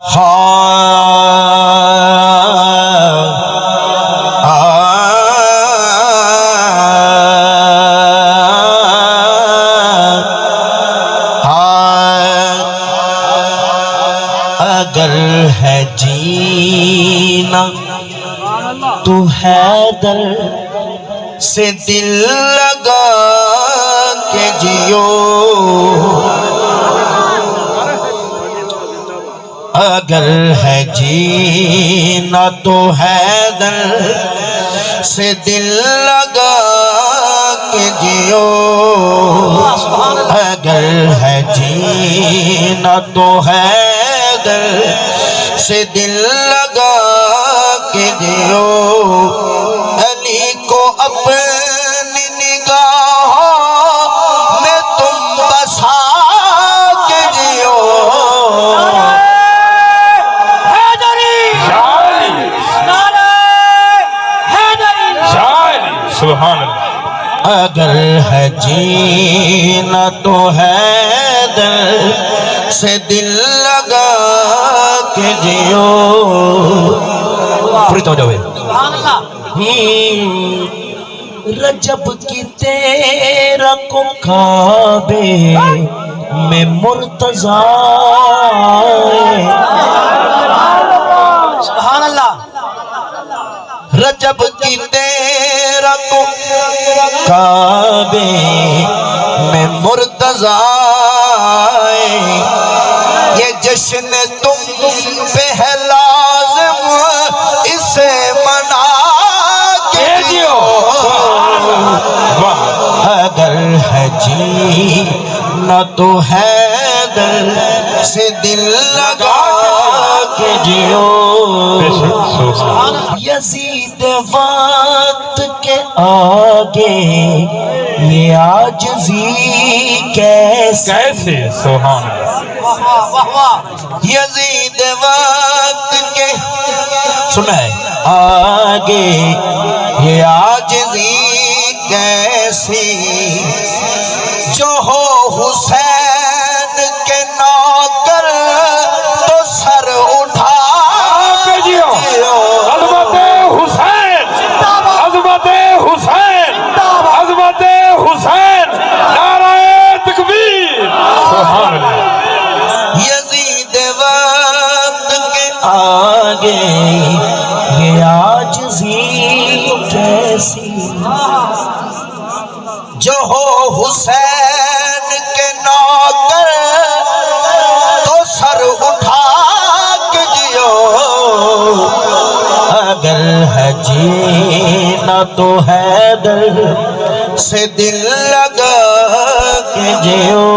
اگر ہے جینا تو حیدر سے دل لگا کے جیو، اگر ہے جینا تو حیدر سے دل لگا کے جیو، اگر ہے جینا تو حیدر سے دل لگا کے جیو، علی کو اپنی نگاہوں میں تم بسا کے جیو، سبحان اللہ۔ اگر ہے جینا تو حیدر سے دل لگا کے جیو، پوری توجہ ہوئے۔ رجب کی تیرہ کو کعبے میں مرتضیٰ، سبحان اللہ۔ رجب کی تیرہ کو کعبے میں مرتضیٰ، یہ جشن تم پہ ہے لازم، اسے منا کے جیو، اگر ہے جینا تو حیدر سے دل لگا کے جیو، یزید وقت کے آگے یہ عاجزی کیسے، سبحان اللہ۔ یزید وقت کے سنا ہے آگے یہ عاجزی کیسی، جو ہو حسین کے نوکر تو سر اٹھا کے جیو، عظمت حسین، عظمت حسین، عظمت حسین، نعرہ تکبیر، سبحان اللہ۔ یزید وقت کے آگے یہ عاجزی کیسی، جو ہو حسین کے نوکر تو سر اٹھا کے جیو، اگر ہے جینا تو حیدر سے دل لگا کے جیو،